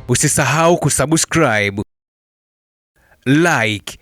Usisahau kusubscribe, like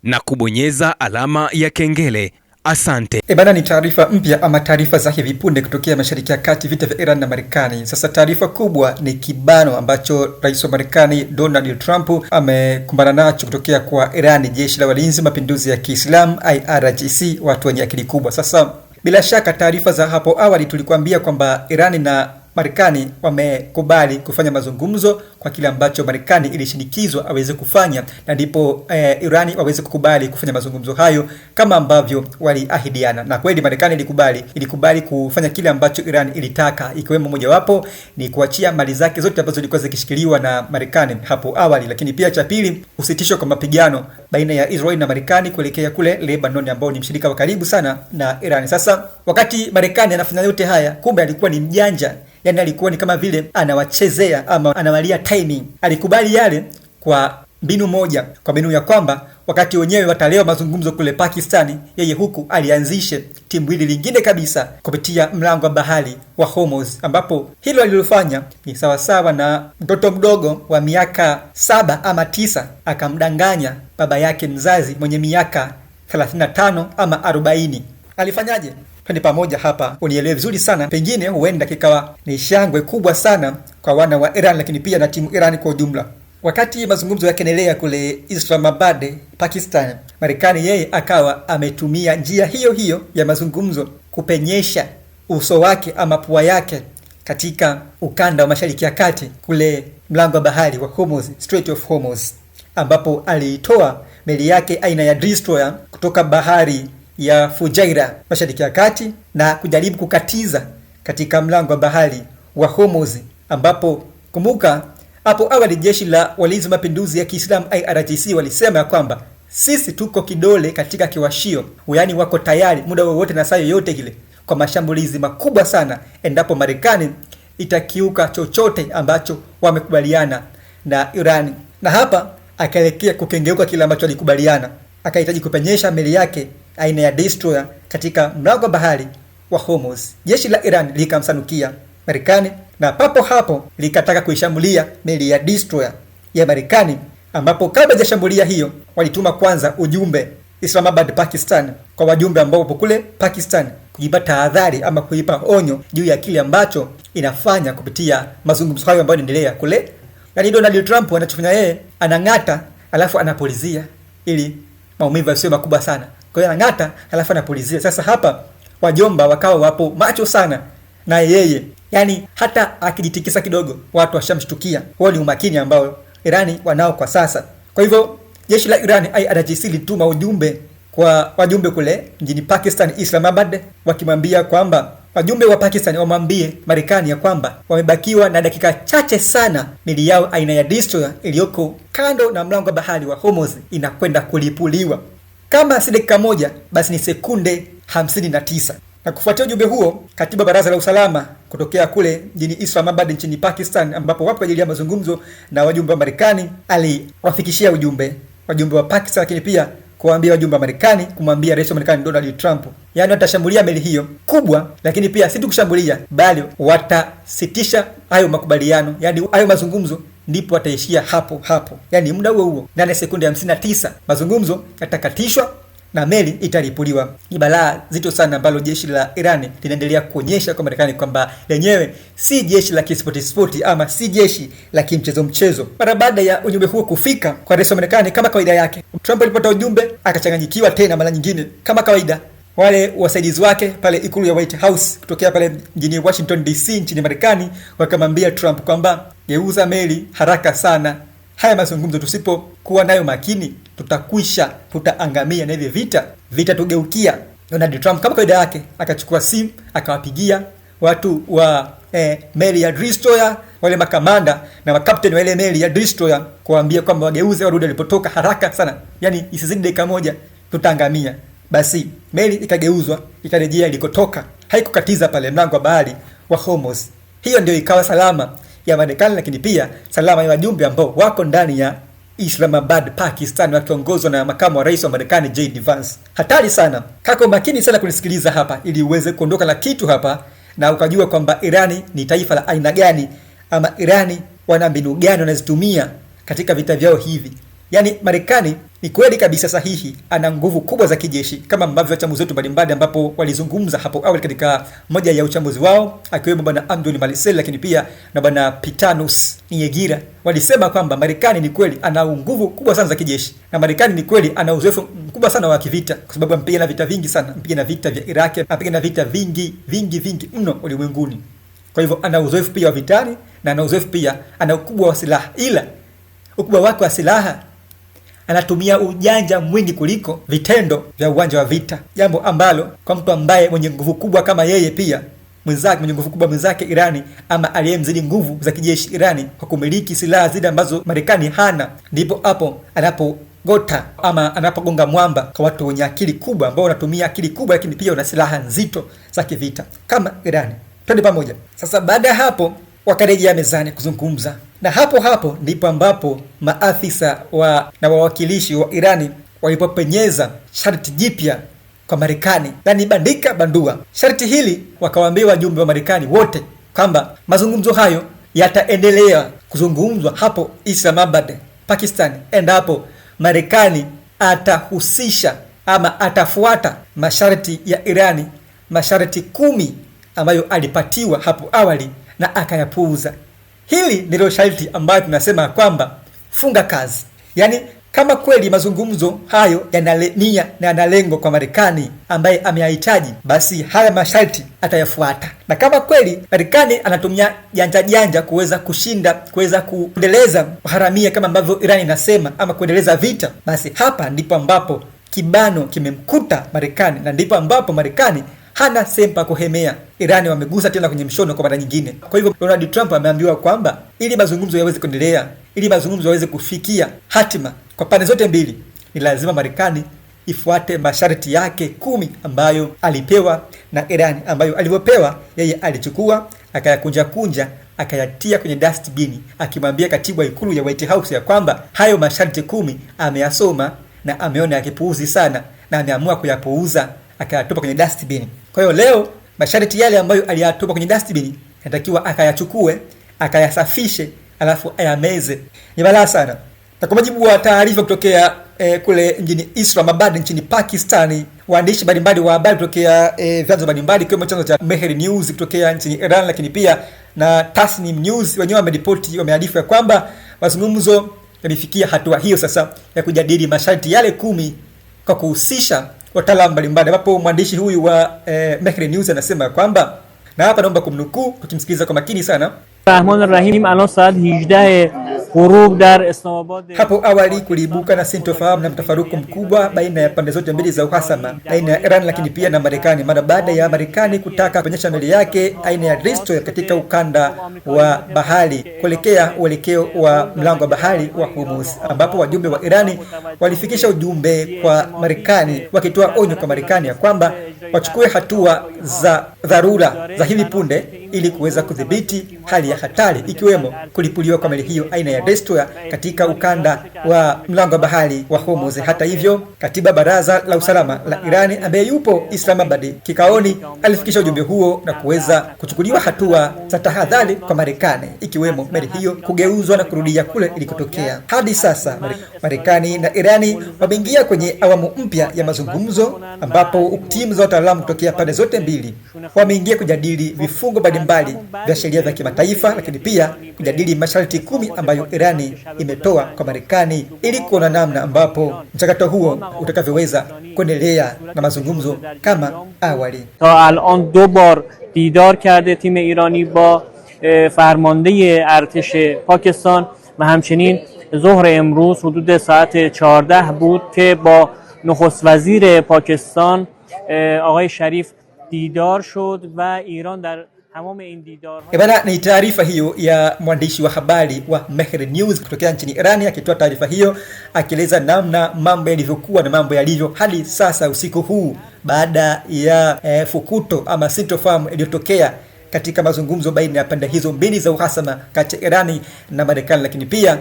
na kubonyeza alama ya kengele. Asante. Bana, ni taarifa mpya ama taarifa za hivi punde kutokea Mashariki ya Kati, vita vya Iran na Marekani. Sasa taarifa kubwa ni kibano ambacho Rais wa Marekani Donald Trump amekumbana nacho kutokea kwa Iran, jeshi la walinzi mapinduzi ya Kiislamu IRGC, watu wenye akili kubwa. Sasa bila shaka taarifa za hapo awali tulikuambia kwamba Iran na Marekani wamekubali kufanya mazungumzo kwa kile ambacho Marekani ilishinikizwa aweze kufanya, na ndipo Irani waweze kukubali kufanya mazungumzo hayo kama ambavyo waliahidiana. Na kweli Marekani ilikubali kufanya kile ambacho Irani ilitaka, ikiwemo mojawapo ni kuachia mali zake zote ambazo zilikuwa zikishikiliwa na Marekani hapo awali, lakini pia cha pili, usitishwe kwa mapigano baina ya Israel na Marekani kuelekea kule Lebanon, ambao ni mshirika wa karibu sana na Irani. Sasa wakati Marekani anafanya yote haya, kumbe alikuwa ni mjanja. Yani alikuwa ni kama vile anawachezea ama anawalia timing. Alikubali yale kwa mbinu moja, kwa mbinu ya kwamba wakati wenyewe watalewa mazungumzo kule Pakistani, yeye huku alianzishe timu hili lingine kabisa kupitia mlango wa bahari wa Hormuz, ambapo hilo alilofanya ni sawasawa na mtoto mdogo wa miaka 7 ama 9 akamdanganya baba yake mzazi mwenye miaka 35 ama 40. Alifanyaje? Twende pamoja hapa unielewe vizuri sana. Pengine huenda kikawa ni shangwe kubwa sana kwa wana wa Iran, lakini pia na timu Iran kwa ujumla. Wakati mazungumzo yakiendelea kule Islamabad, Pakistan, Marekani yeye akawa ametumia njia hiyo hiyo ya mazungumzo kupenyesha uso wake ama pua yake katika ukanda wa Mashariki ya Kati kule mlango wa bahari wa Hormuz, Strait of Hormuz, ambapo aliitoa meli yake aina ya destroyer kutoka bahari ya Fujairah Mashariki ya Kati na kujaribu kukatiza katika mlango wa bahari wa Hormuz, ambapo kumbuka hapo awali jeshi la walinzi mapinduzi ya Kiislamu IRGC walisema ya kwamba sisi tuko kidole katika kiwashio, yaani wako tayari muda wowote na saa yoyote ile kwa mashambulizi makubwa sana endapo Marekani itakiuka chochote ambacho wamekubaliana na Iran. Na hapa akaelekea kukengeuka kile ambacho alikubaliana, akahitaji kupenyesha meli yake aina ya destroyer katika mlango wa bahari wa Hormuz. Jeshi la Iran likamsanukia Marekani na papo hapo likataka kuishambulia meli ya destroyer ya Marekani, ambapo kabla ya shambulia hiyo walituma kwanza ujumbe Islamabad, Pakistan, kwa wajumbe ambao wapo kule Pakistan kuipa tahadhari ama kuipa onyo juu ya kile ambacho inafanya kupitia mazungumzo hayo ambayo yanaendelea kule. Yani Donald Trump anachofanya yeye, anang'ata alafu anapulizia ili maumivu yasiwe makubwa sana. Kwa hiyo anang'ata alafu anapulizia. Sasa hapa wajomba wakawa wapo macho sana na yeye, yani hata akijitikisa kidogo watu washamshtukia. Huo ni umakini ambao Irani wanao kwa sasa. Kwa hivyo jeshi la Irani IRGC lituma ujumbe kwa wajumbe kule mjini Pakistan, Islamabad, wakimwambia kwamba wajumbe wa Pakistan wamwambie Marekani ya kwamba wamebakiwa na dakika chache sana, meli yao aina ya destroyer iliyoko kando na mlango wa bahari wa Hormuz inakwenda kulipuliwa. Kama si dakika moja, basi ni sekunde 59. Na kufuatia ujumbe huo, katibu baraza la usalama kutokea kule mjini Islamabad nchini Pakistan, ambapo wapo kwa ajili ya mazungumzo na wajumbe wa Marekani, aliwafikishia ujumbe wajumbe wa Pakistan, lakini pia kuambia wajumbe wa Marekani, kumwambia rais wa Marekani Donald Trump, yani watashambulia meli hiyo kubwa, lakini pia si tu kushambulia, bali watasitisha hayo makubaliano, yani hayo mazungumzo ndipo wataishia hapo hapo. Yani muda huo ndani ya sekunde 59 mazungumzo yatakatishwa na meli italipuliwa. Ni balaa zito sana ambalo jeshi la Irani linaendelea kuonyesha kwa Marekani kwamba lenyewe si jeshi la kispoti ama si jeshi la kimchezo. Mara baada ya ujumbe huo kufika kwa rais wa Marekani, kama kawaida yake, Trump alipata ujumbe akachanganyikiwa tena mara nyingine kama kawaida. Wale wasaidizi wake pale ikulu ya White House kutokea pale mjini Washington DC nchini Marekani wakamwambia Trump kwamba geuza meli haraka sana, haya mazungumzo tusipokuwa nayo makini tutakwisha, tutaangamia na hivi vita tugeukia. Donald Trump kama kawaida yake akachukua simu akawapigia watu wa meli ya destroyer, wale makamanda na makapteni wa ile meli ya destroyer, kuambia kwamba wageuze warudi walipotoka haraka sana, yani isizidi dakika moja tutaangamia. Basi meli ikageuzwa ikarejea ilikotoka, haikukatiza pale mlango wa bahari wa Hormuz. Hiyo ndio ikawa salama ya Marekani, lakini pia salama ya wajumbe ambao wako ndani ya Islamabad, Pakistan, wakiongozwa na makamu wa rais wa Marekani J.D. Vance. Hatari sana. Kako makini sana kunisikiliza hapa ili uweze kuondoka na kitu hapa na ukajua kwamba Irani ni taifa la aina gani ama Irani wana mbinu gani wanazitumia katika vita vyao hivi. Yaani Marekani ni kweli kabisa sahihi ana nguvu kubwa za kijeshi kama ambavyo wachambuzi wetu mbalimbali ambapo walizungumza hapo awali katika moja ya uchambuzi wao, akiwemo bwana Andrew Malisel lakini pia na bwana Pitanus Niegira, walisema kwamba Marekani ni kweli ana nguvu kubwa sana za kijeshi, na Marekani ni kweli ana uzoefu mkubwa sana wa kivita, kwa sababu amepigana vita vingi sana, amepigana vita vya Iraq, amepigana vita vingi mno ulimwenguni. Kwa hivyo ana uzoefu pia wa vitani na ana uzoefu pia, ana ukubwa wa silaha, ila ukubwa wake wa silaha anatumia ujanja mwingi kuliko vitendo vya uwanja wa vita, jambo ambalo kwa mtu ambaye mwenye nguvu kubwa kama yeye pia mwenye nguvu kubwa mwenzake Irani, ama aliyemzidi nguvu za kijeshi Irani kwa kumiliki silaha zile ambazo Marekani hana, ndipo hapo anapogota ama anapogonga mwamba kwa watu wenye akili kubwa ambao wanatumia akili kubwa lakini pia wana silaha nzito za kivita kama Irani. Twende pamoja. Sasa baada ya hapo wakarejea mezani kuzungumza, na hapo ndipo ambapo maafisa na wawakilishi wa Irani walipopenyeza sharti jipya kwa Marekani, na ni bandika bandua. Sharti hili wakawaambia wajumbe wa Marekani wote kwamba mazungumzo hayo yataendelea kuzungumzwa hapo Islamabad, Pakistan, endapo Marekani atahusisha ama atafuata masharti ya Irani, masharti 10 ambayo alipatiwa hapo awali na akayapuuza. Hili ndilo sharti ambayo tunasema kwamba funga kazi. Yaani kama kweli mazungumzo hayo yana nia na yana lengo kwa Marekani ambaye ameyahitaji, basi haya masharti atayafuata. Na kama kweli Marekani anatumia janja kuweza kuendeleza haramia kama ambavyo Irani inasema ama kuendeleza vita, basi hapa ndipo ambapo kibano kimemkuta Marekani, na ndipo ambapo Marekani hana sempa kuhemea. Irani wamegusa tena kwenye mshono kwa mara nyingine. Kwa hivyo Donald Trump ameambiwa kwamba ili mazungumzo yaweze kuendelea, ili mazungumzo yaweze kufikia hatima kwa pande zote mbili, ni lazima Marekani ifuate masharti yake 10 ambayo alipewa na Irani, ambayo alivyopewa yeye alichukua akayakunja akayatia kwenye dustbin, akimwambia katibu wa ikulu ya White House ya kwamba hayo masharti 10 ameyasoma na ameona yakipuuzi sana na ameamua kuyapuuza, akayatupa kwenye dustbin. Kwa hiyo leo masharti yale ambayo aliyatupa kwenye dustbin yanatakiwa akayachukue, akayasafishe, alafu ayameze. Ni balaa sana. Na kwa mujibu wa taarifa kutokea kule mjini Islamabad nchini Pakistani, waandishi mbalimbali wa habari kutokea vyanzo mbalimbali kama chanzo cha Mehr News kutokea nchini Iran, lakini pia na Tasnim News wenyewe wameripoti, wamearifu ya kwamba mazungumzo yamefikia hatua hiyo sasa ya kujadili masharti yale 10 kwa kuhusisha wataalamu mbalimbali, ambapo mwandishi huyu wa Mehr News anasema kwamba, na hapa naomba kumnukuu tukimsikiliza kwa makini sana. Rahman Rahim, alon saat 18 ghurub dar Islamabad. Hapo awali kuliibuka na sintofahamu na mtafaruku mkubwa baina ya pande zote mbili za uhasama, baina ya Iran lakini pia na Marekani, mara baada ya Marekani kutaka kuonyesha meli yake aina ya Destroyer katika ukanda wa bahari kuelekea uelekeo wa mlango wa bahari wa Hormuz, ambapo wajumbe wa Irani walifikisha ujumbe kwa Marekani wakitoa onyo kwa Marekani ya kwamba wachukue hatua za dharura za hivi punde ili kuweza kudhibiti hali ya hatari, ikiwemo kulipuliwa kwa meli hiyo aina ya Destroyer katika ukanda wa mlango wa bahari wa Hormuz. Hata hivyo, katiba baraza la usalama la Irani ambaye yupo Islamabad kikaoni alifikisha ujumbe huo na kuweza kuchukuliwa hatua za tahadhari kwa Marekani, ikiwemo meli hiyo kugeuzwa na kurudia kule ilikotokea. Hadi sasa Marekani na Irani wameingia kwenye awamu mpya ya mazungumzo, ambapo timu za wataalamu kutokea pande zote mbili wameingia kujadili vifungo mbalimbali vya sheria za kimataifa, lakini pia kujadili masharti 10 ambayo Irani imetoa kwa Marekani ili kuona namna ambapo mchakato huo utakavyoweza kuendelea na mazungumzo kama awali. Ta al'an 2 bar didar karde tim Irani ba farmande artesh Pakistan و همچنین ظهر امروز حدود ساعت 14 بود که با نخست وزیر پاکستان آقای شریف دیدار شد و ایران در تمام این دیدارها. Bana, ni taarifa hiyo ya mwandishi wa habari wa Mehr News kutokea nchini Irani akitoa taarifa hiyo akieleza namna mambo yalivyokuwa na mambo yalivyo hadi sasa usiku huu baada ya fukuto ama sintofahamu iliyotokea katika mazungumzo baina ya pande hizo mbili za uhasama kati ya Irani na Marekani. Lakini pia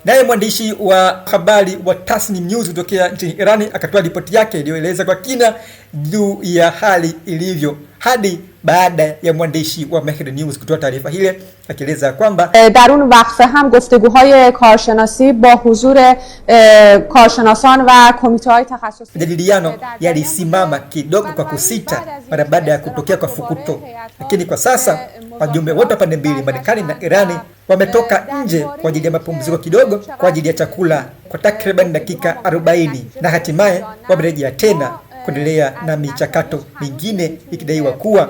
naye mwandishi wa habari wa Tasnim News kutokea nchini Irani akatoa ripoti yake iliyoeleza kwa kina juu ya hali ilivyo hadi baada ya mwandishi wa Mehri News kutoa taarifa hile, akieleza kwamba در اون وقفه هم گفتگوهای کارشناسی با حضور کارشناسان و کمیته‌های تخصصی majadiliano yalisimama kidogo kwa kusita mara baada ya kutokea kwa fukuto, lakini kwa sasa wajumbe wote wa pande mbili, Marekani na Irani, wametoka nje kwa ajili ya mapumziko kidogo kwa ajili ya chakula kwa takriban dakika 40 na hatimaye wamerejea tena kuendelea na michakato mingine, ikidaiwa kuwa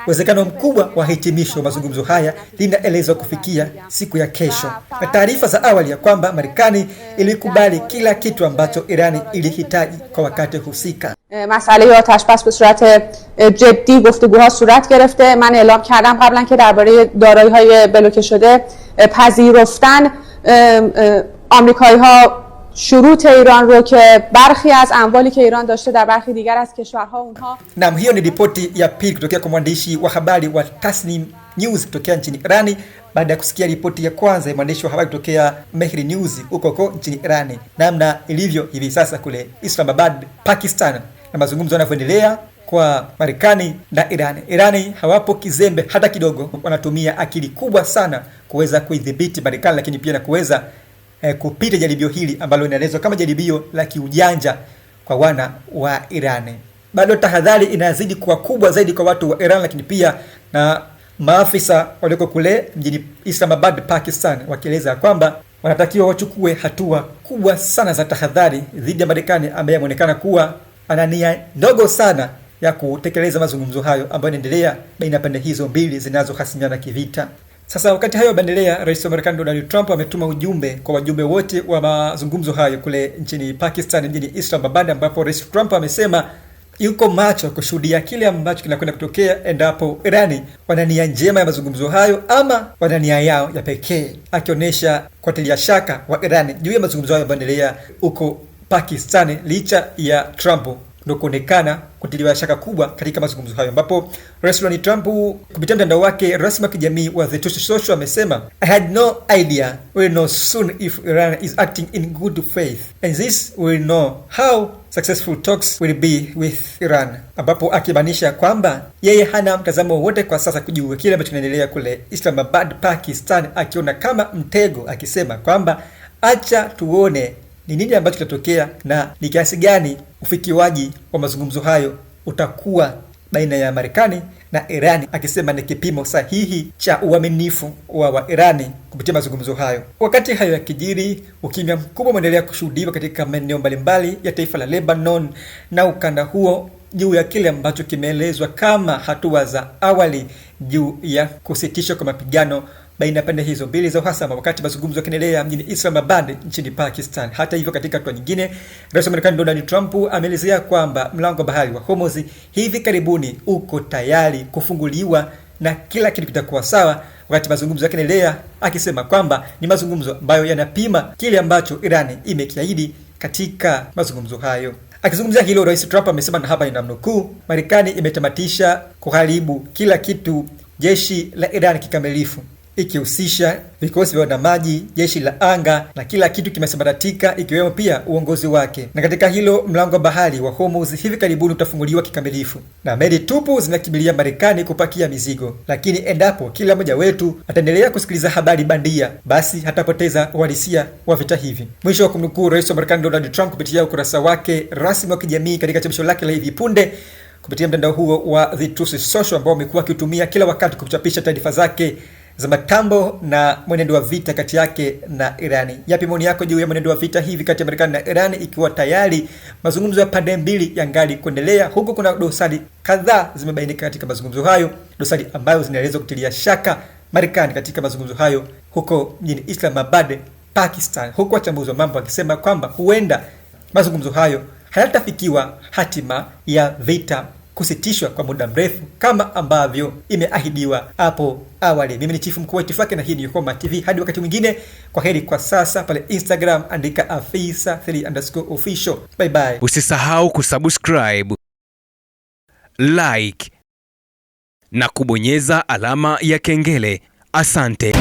uwezekano mkubwa wa hitimisho mazungumzo haya linaelezwa kufikia siku ya kesho. Na taarifa za awali ya kwamba Marekani ilikubali kila kitu ambacho Irani ilihitaji kwa wakati husika. مسئله آتش بس به صورت جدی گفتگوها صورت گرفته. من اعلام کردم قبلا که درباره دارایی‌های بلوکه شده پذیرفتن آمریکایی‌ها شروط ایران رو که برخی از اموالی که ایران داشته در برخی دیگر از کشورها اونها. Naam, hiyo ni ripoti ya pili kutokea kwa mwandishi wa habari wa Tasnim News kutokea nchini Irani baada ya kusikia ripoti ya kwanza ya mwandishi wa habari kutokea Mehri News huko nchini Irani, namna ilivyo hivi sasa kule Islamabad, Pakistan, na mazungumzo yanavyoendelea kwa Marekani na Irani. Irani hawapo kizembe hata kidogo, wanatumia akili kubwa sana kuweza kuidhibiti Marekani, lakini pia na kuweza kupita jaribio hili ambalo linaelezwa kama jaribio la kiujanja kwa wana wa Irani. Bado tahadhari inazidi kuwa kubwa zaidi kwa watu wa Iran, lakini pia na maafisa walioko kule mjini Islamabad, Pakistan, wakieleza kwamba wanatakiwa wachukue hatua kubwa sana za tahadhari dhidi ya Marekani ambaye ameonekana kuwa ana nia ndogo sana ya kutekeleza mazungumzo hayo ambayo yanaendelea baina ya pande hizo mbili zinazohasimiana kivita. Sasa wakati hayo bandelea, Rais wa Marekani Donald Trump ametuma ujumbe kwa wajumbe wote wa mazungumzo hayo kule nchini Pakistan mjini Islamabad, ambapo Rais Trump amesema yuko macho kushuhudia kile ambacho kinakwenda kutokea endapo Irani wana nia njema ya mazungumzo hayo ama wana nia yao ya pekee, akionyesha kuatilia shaka wa Irani juu ya mazungumzo hayo bandelea huko Pakistan, licha ya Trump ndio kuonekana kutiliwa shaka kubwa katika mazungumzo hayo, ambapo Rais Donald Trump kupitia mtandao wake rasmi wa kijamii wa The Truth Social amesema, I had no idea, we'll know soon if Iran is acting in good faith, and this will know how successful talks will be with Iran, ambapo akibainisha kwamba yeye hana mtazamo wote kwa sasa kujua kile ambacho kinaendelea kule Islamabad, Pakistan, akiona kama mtego, akisema kwamba acha tuone ni nini ambacho kitatokea na ni kiasi gani ufikiwaji wa mazungumzo hayo utakuwa baina ya Marekani na Irani, akisema ni kipimo sahihi cha uaminifu wa Irani kupitia mazungumzo hayo. Wakati hayo yakijiri, ukimya mkubwa unaendelea kushuhudiwa katika maeneo mbalimbali ya taifa la Lebanon na ukanda huo juu ya kile ambacho kimeelezwa kama hatua za awali juu ya kusitishwa kwa mapigano baina ya pande hizo mbili za uhasama, wakati mazungumzo yanaendelea mjini Islamabad nchini Pakistan. Hata hivyo, katika hatua nyingine, Rais wa Marekani Donald Trump ameelezea kwamba mlango wa bahari wa Hormuz hivi karibuni uko tayari kufunguliwa na kila kitu kitakuwa sawa, wakati mazungumzo yanaendelea, akisema kwamba ni mazungumzo ambayo yanapima kile ambacho Irani imekiahidi katika mazungumzo hayo. Akizungumzia hilo, Rais Trump amesema, na hapa ninamnukuu, Marekani imetamatisha kuharibu kila kitu jeshi la Iran kikamilifu, ikihusisha vikosi vya wanamaji, jeshi la anga na kila kitu kimesambaratika, ikiwemo pia uongozi wake. Na katika hilo, mlango wa bahari wa Hormuz hivi karibuni utafunguliwa kikamilifu na meli tupu zinakimbilia Marekani kupakia mizigo. Lakini endapo kila mmoja wetu ataendelea kusikiliza habari bandia, basi hatapoteza uhalisia wa vita hivi. Mwisho wa kumnukuu Rais wa Marekani Donald Trump kupitia ukurasa wake rasmi wa kijamii katika chapisho lake la hivi punde kupitia mtandao huo wa The Truth Social, ambao amekuwa akitumia kila wakati kuchapisha taarifa zake za matambo na mwenendo wa vita kati yake na Irani. Yapi maoni yako juu ya mwenendo wa vita hivi kati ya Marekani na Irani, ikiwa tayari mazungumzo ya pande mbili yangali kuendelea, huku kuna dosari kadhaa zimebainika katika mazungumzo hayo, dosari ambayo zinaelezwa kutilia shaka Marekani katika mazungumzo hayo huko mjini Islamabad, Pakistan, huku wachambuzi wa mambo wakisema kwamba huenda mazungumzo hayo hayatafikiwa hatima ya vita kusitishwa kwa muda mrefu kama ambavyo imeahidiwa hapo awali. Mimi ni Chifu Mkuu wa Itifaki na hii ni Yuhoma TV. Hadi wakati mwingine, kwa heri kwa sasa. Pale Instagram andika afisa3_official. Bye bye. Usisahau kusubscribe, like na kubonyeza alama ya kengele. Asante.